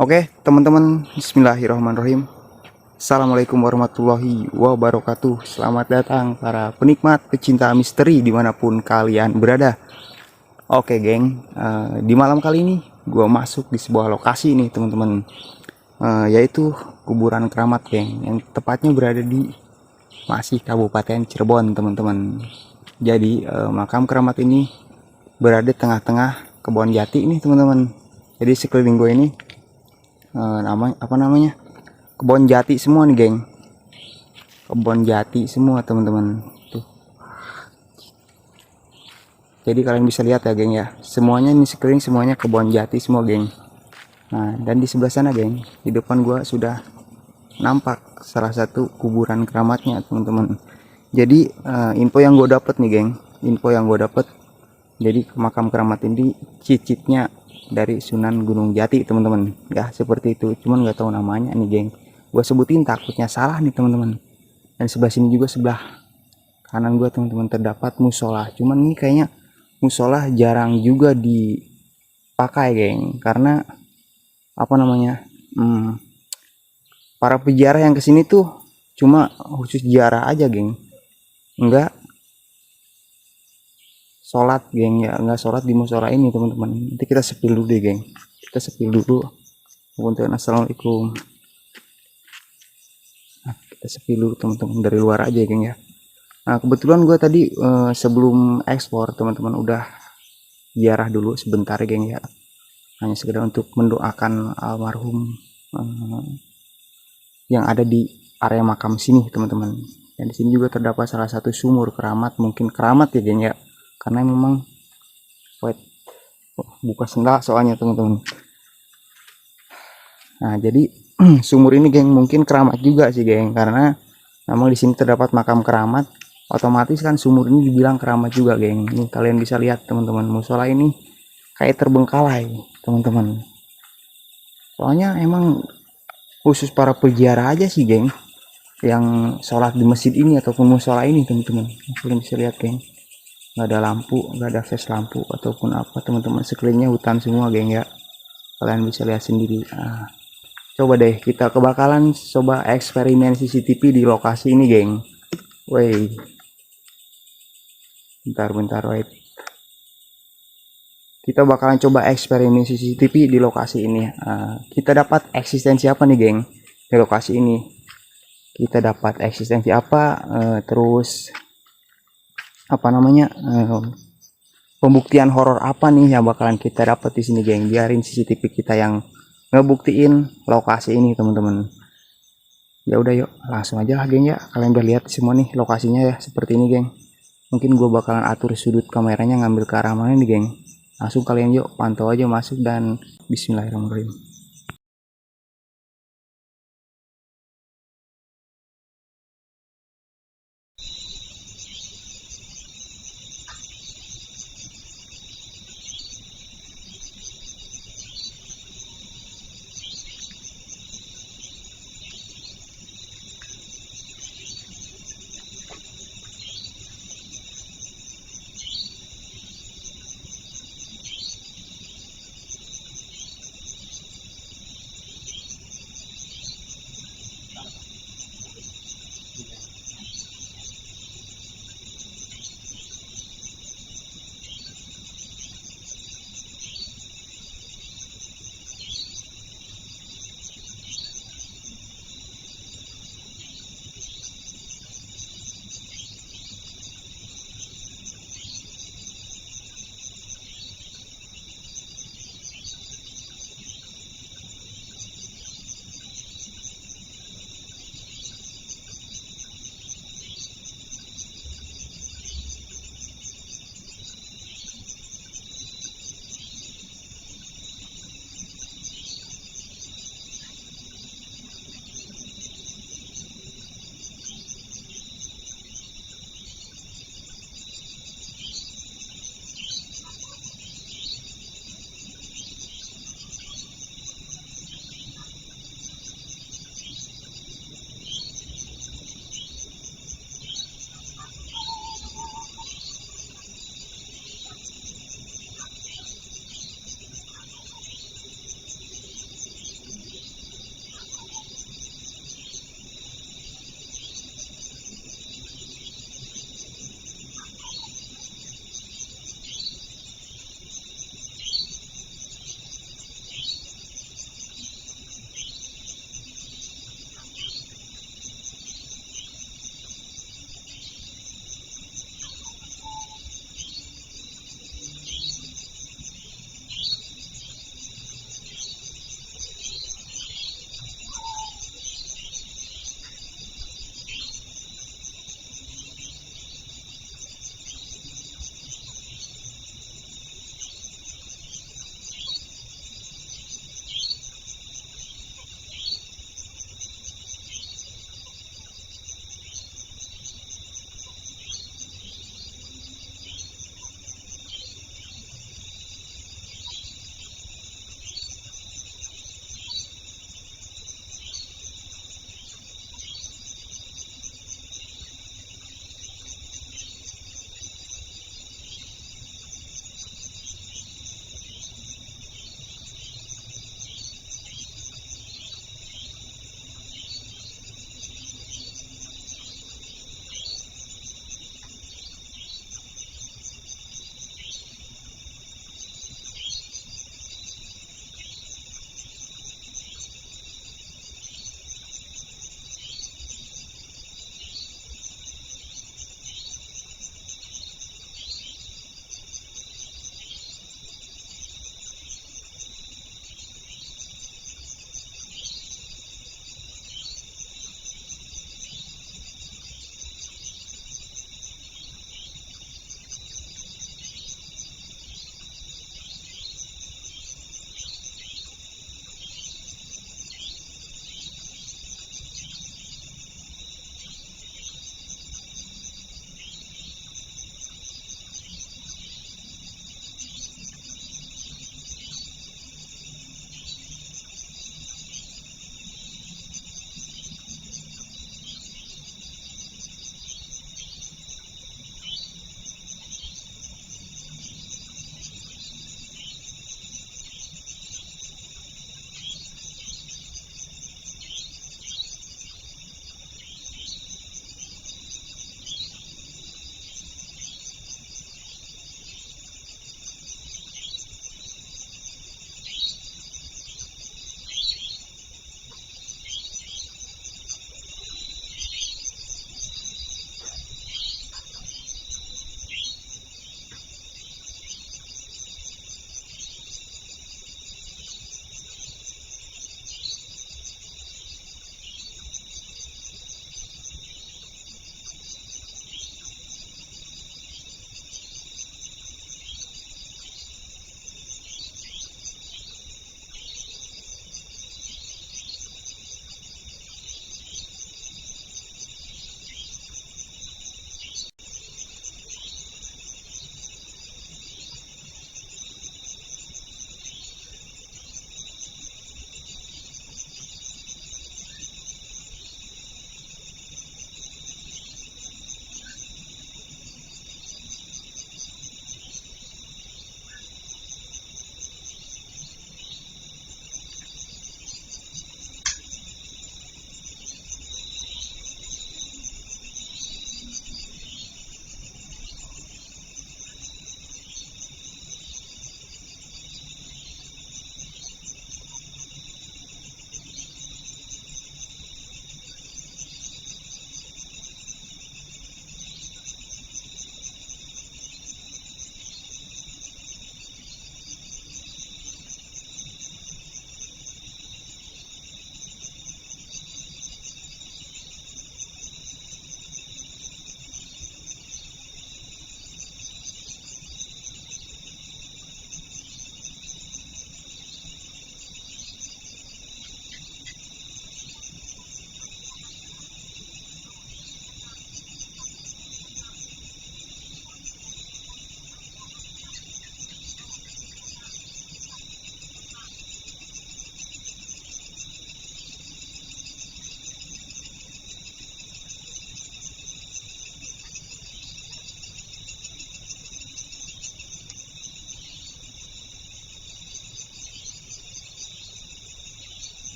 Oke, teman-teman, bismillahirrahmanirrahim. Assalamualaikum warahmatullahi wabarakatuh. Selamat datang para penikmat pecinta misteri dimanapun kalian berada. Oke, geng, di malam kali ini gue masuk di sebuah lokasi nih, teman-teman, yaitu kuburan keramat, geng, yang tepatnya berada di masih Kabupaten Cirebon, teman-teman. Jadi makam keramat ini berada tengah-tengah kebun jati nih, teman-teman. Jadi sekeliling gue ini namanya kebun jati semua nih, geng. Kebun jati semua, teman-teman, tuh. Jadi kalian bisa lihat ya, geng, ya, semuanya ini sekeliling semuanya kebun jati semua, geng. Nah, dan di sebelah sana, geng, di depan gua sudah nampak salah satu kuburan keramatnya, teman-teman. Jadi info yang gue dapet nih, geng, jadi makam keramat ini cicitnya dari Sunan Gunung Jati, teman-teman, ya, seperti itu. Cuman nggak tahu namanya nih, geng. Gue sebutin takutnya salah nih, teman-teman. Dan sebelah sini juga, sebelah kanan gue, teman-teman, terdapat musola. Cuman ini kayaknya musola jarang juga dipakai, geng, karena apa namanya, para peziarah yang kesini tuh cuma khusus ziarah aja, geng. Enggak sholat, geng, ya, nggak sholat di musola ini, teman-teman. Nanti kita sepil dulu deh, geng. Kita sepil dulu. Assalamualaikum. Nah, kita sepil dulu, teman-teman, dari luar aja, geng, ya. Nah, kebetulan gue tadi sebelum ekspor, teman-teman, udah ziarah dulu sebentar, geng, ya. Hanya sekedar untuk mendoakan almarhum yang ada di area makam sini, teman-teman. Dan di sini juga terdapat salah satu sumur keramat, mungkin keramat ya, geng, ya. Karena memang buka sendal soalnya, teman-teman. Nah, jadi sumur ini, geng, mungkin keramat juga sih, geng, karena memang di sini terdapat makam keramat. Otomatis kan sumur ini dibilang keramat juga, geng. Ini kalian bisa lihat, teman-teman, musola ini kayak terbengkalai, teman-teman. Soalnya emang khusus para peziarah aja sih, geng, yang sholat di masjid ini ataupun musola ini, teman-teman. Kalian bisa lihat, geng, nggak ada lampu, nggak ada flash lampu ataupun apa, teman-teman. Sekelilingnya hutan semua, geng, ya. Kalian bisa lihat sendiri. Nah, coba deh kita kebakalan coba eksperimen CCTV di lokasi ini, geng. Woi, bentar, wait. Kita bakalan coba eksperimen CCTV di lokasi ini. Kita dapat eksistensi apa nih, geng, di lokasi ini? Kita dapat eksistensi apa? Terus apa namanya? Pembuktian horor apa nih yang bakalan kita dapat di sini, geng? Biarin CCTV kita yang ngebuktiin lokasi ini, teman-teman. Ya udah, yuk langsung aja lah, geng, ya. Kalian udah lihat semua nih lokasinya ya, seperti ini, geng. Mungkin gue bakalan atur sudut kameranya ngambil ke arah mana nih, geng. Langsung kalian yuk pantau aja masuk dan bismillahirrahmanirrahim.